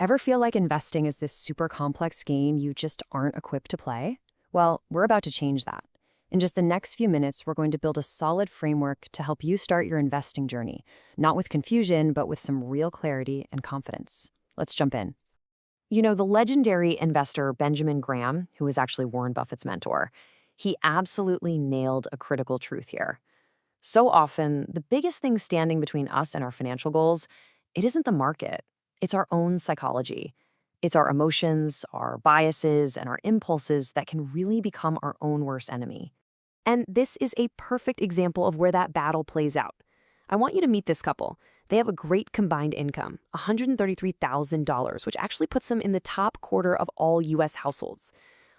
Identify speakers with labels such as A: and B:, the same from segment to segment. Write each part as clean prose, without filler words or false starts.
A: Ever feel like investing is this super complex game you just aren't equipped to play? Well, we're about to change that. In just the next few minutes, we're going to build a solid framework to help you start your investing journey, not with confusion, but with some real clarity and confidence. Let's jump in. The legendary investor Benjamin Graham, who was actually Warren Buffett's mentor, he absolutely nailed a critical truth here. So often, the biggest thing standing between us and our financial goals, it isn't the market. It's our own psychology. It's our emotions, our biases, and our impulses that can really become our own worst enemy. And this is a perfect example of where that battle plays out. I want you to meet this couple. They have a great combined income, $133,000, which actually puts them in the top quarter of all U.S. households.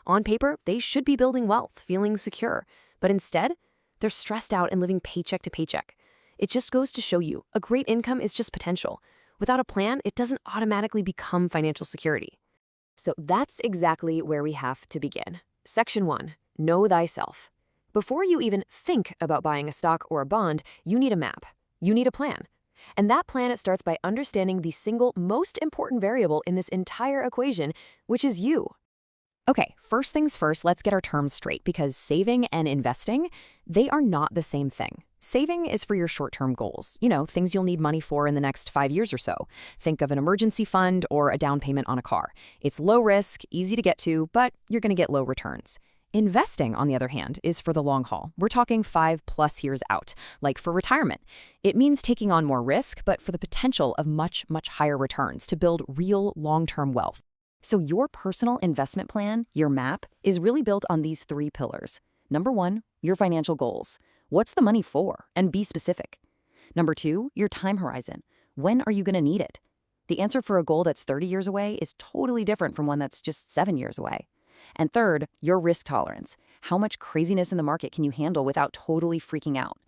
A: On paper, they should be building wealth, feeling secure, but instead, they're stressed out and living paycheck to paycheck. It just goes to show you, a great income is just potential. Without a plan, it doesn't automatically become financial security. So that's exactly where we have to begin. Section 1, Know Thyself. Before you even think about buying a stock or a bond, you need a map. You need a plan. And that plan, it starts by understanding the single most important variable in this entire equation, which is you. Okay, first things first, let's get our terms straight because saving and investing, they are not the same thing. Saving is for your short-term goals, things you'll need money for in the next 5 years or so. Think of an emergency fund or a down payment on a car. It's low risk, easy to get to, but you're going to get low returns. Investing, on the other hand, is for the long haul. We're talking 5+ years out, like for retirement. It means taking on more risk, but for the potential of much, much higher returns to build real long-term wealth. So your personal investment plan, your map, is really built on these 3 pillars. Number 1, your financial goals. What's the money for? And be specific. Number 2, your time horizon. When are you going to need it? The answer for a goal that's 30 years away is totally different from one that's just 7 years away. And third, your risk tolerance. How much craziness in the market can you handle without totally freaking out?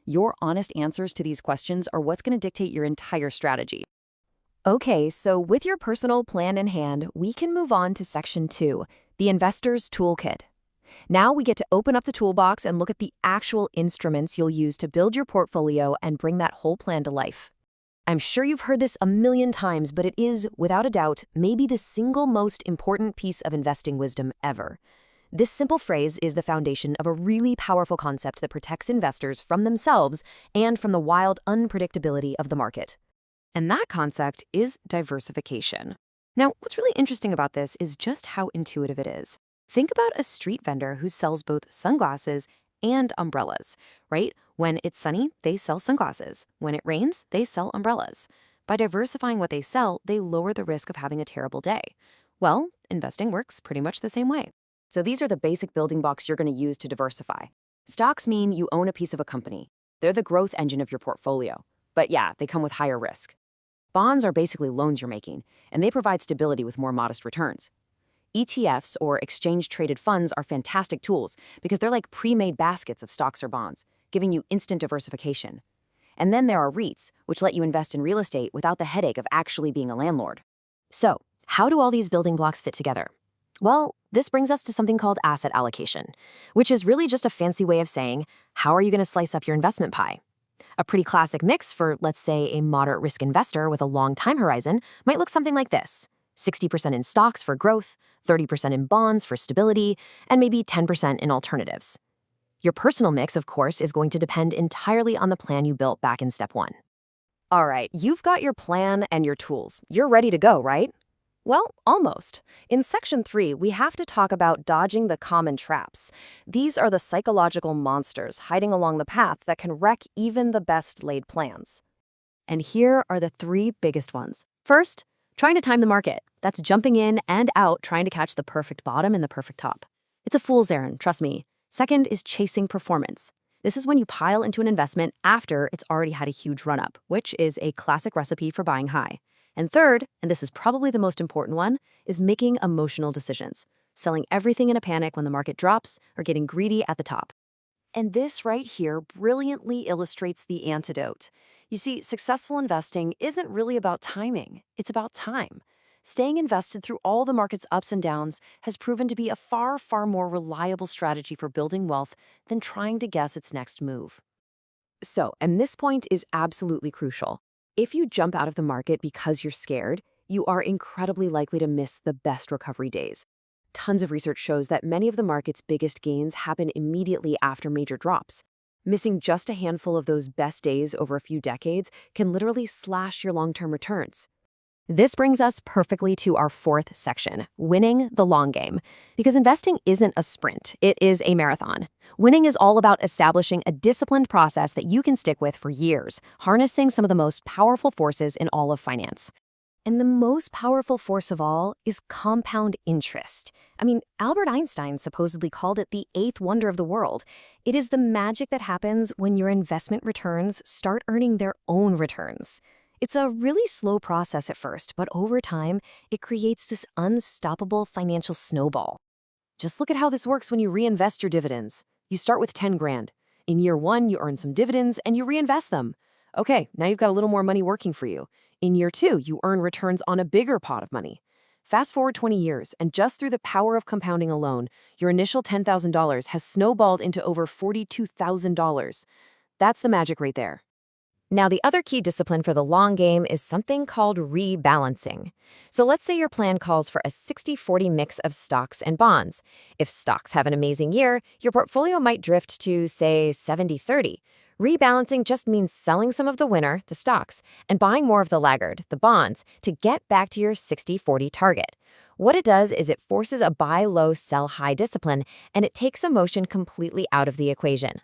A: Your honest answers to these questions are what's going to dictate your entire strategy. Okay, so with your personal plan in hand, we can move on to Section 2, the Investor's Toolkit. Now we get to open up the toolbox and look at the actual instruments you'll use to build your portfolio and bring that whole plan to life. I'm sure you've heard this a million times, but it is, without a doubt, maybe the single most important piece of investing wisdom ever. This simple phrase is the foundation of a really powerful concept that protects investors from themselves and from the wild unpredictability of the market. And that concept is diversification. Now, what's really interesting about this is just how intuitive it is. Think about a street vendor who sells both sunglasses and umbrellas, right? When it's sunny, they sell sunglasses. When it rains, they sell umbrellas. By diversifying what they sell, they lower the risk of having a terrible day. Well, investing works pretty much the same way. So these are the basic building blocks you're going to use to diversify. Stocks mean you own a piece of a company. They're the growth engine of your portfolio. But yeah, they come with higher risk. Bonds are basically loans you're making, and they provide stability with more modest returns. ETFs, or exchange-traded funds, are fantastic tools because they're like pre-made baskets of stocks or bonds, giving you instant diversification. And then there are REITs, which let you invest in real estate without the headache of actually being a landlord. So, how do all these building blocks fit together? Well, this brings us to something called asset allocation, which is really just a fancy way of saying, how are you going to slice up your investment pie? A pretty classic mix for, let's say, a moderate risk investor with a long time horizon might look something like this: 60% in stocks for growth, 30% in bonds for stability, and maybe 10% in alternatives. Your personal mix, of course, is going to depend entirely on the plan you built back in step 1. All right, you've got your plan and your tools. You're ready to go, right? Well, almost. In Section 3, we have to talk about dodging the common traps. These are the psychological monsters hiding along the path that can wreck even the best laid plans. And here are the 3 biggest ones. First, trying to time the market. That's jumping in and out, trying to catch the perfect bottom and the perfect top. It's a fool's errand, trust me. Second is chasing performance. This is when you pile into an investment after it's already had a huge run-up, which is a classic recipe for buying high. And third, and this is probably the most important one, is making emotional decisions, selling everything in a panic when the market drops or getting greedy at the top. And this right here brilliantly illustrates the antidote. You see, successful investing isn't really about timing, it's about time. Staying invested through all the market's ups and downs has proven to be a far, far more reliable strategy for building wealth than trying to guess its next move. So, and this point is absolutely crucial. If you jump out of the market because you're scared,
B: you are incredibly likely to miss the best recovery days. Tons of research shows that many of the market's biggest gains happen immediately after major drops. Missing just a handful of those best days over a few decades can literally slash your long-term returns.
A: This brings us perfectly to our fourth section, winning the long game. Because investing isn't a sprint, it is a marathon. Winning is all about establishing a disciplined process that you can stick with for years, harnessing some of the most powerful forces in all of finance. And the most powerful force of all is compound interest. I mean, Albert Einstein supposedly called it the eighth wonder of the world. It is the magic that happens when your investment returns start earning their own returns. It's a really slow process at first, but over time, it creates this unstoppable financial snowball.
B: Just look at how this works when you reinvest your dividends. You start with 10 grand. In year one, you earn some dividends and you reinvest them. Okay, now you've got a little more money working for you. In year two, you earn returns on a bigger pot of money. Fast forward 20 years, and just through the power of compounding alone, your initial $10,000 has snowballed into over $42,000. That's the magic right there.
A: Now, the other key discipline for the long game is something called rebalancing. So let's say your plan calls for a 60-40 mix of stocks and bonds. If stocks have an amazing year, your portfolio might drift to, say, 70-30. Rebalancing just means selling some of the winner, the stocks, and buying more of the laggard, the bonds, to get back to your 60-40 target. What it does is it forces a buy low, sell high discipline, and it takes emotion completely out of the equation.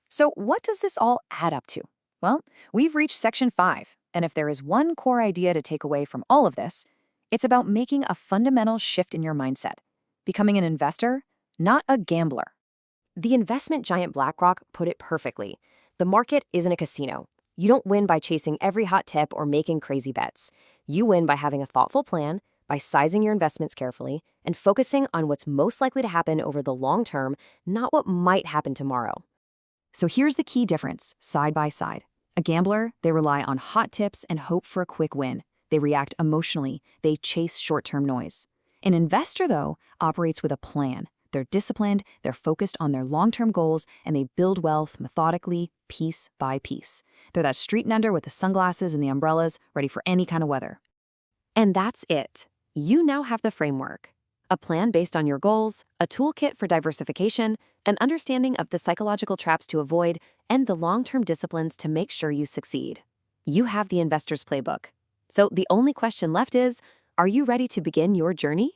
A: So what does this all add up to? Well, we've reached section 5, and if there is one core idea to take away from all of this, it's about making a fundamental shift in your mindset, becoming an investor, not a gambler. The investment giant BlackRock put it perfectly. The market isn't a casino. You don't win by chasing every hot tip or making crazy bets. You win by having a thoughtful plan, by sizing your investments carefully, and focusing on what's most likely to happen over the long term, not what might happen tomorrow. So here's the key difference, side by side. A gambler, they rely on hot tips and hope for a quick win. They react emotionally. They chase short-term noise. An investor, though, operates with a plan. They're disciplined, they're focused on their long-term goals, and they build wealth methodically, piece by piece. They're that street vendor with the sunglasses and the umbrellas, ready for any kind of weather. And that's it. You now have the framework. A plan based on your goals, a toolkit for diversification, an understanding of the psychological traps to avoid, and the long-term disciplines to make sure you succeed. You have the investor's playbook. So the only question left is, are you ready to begin your journey?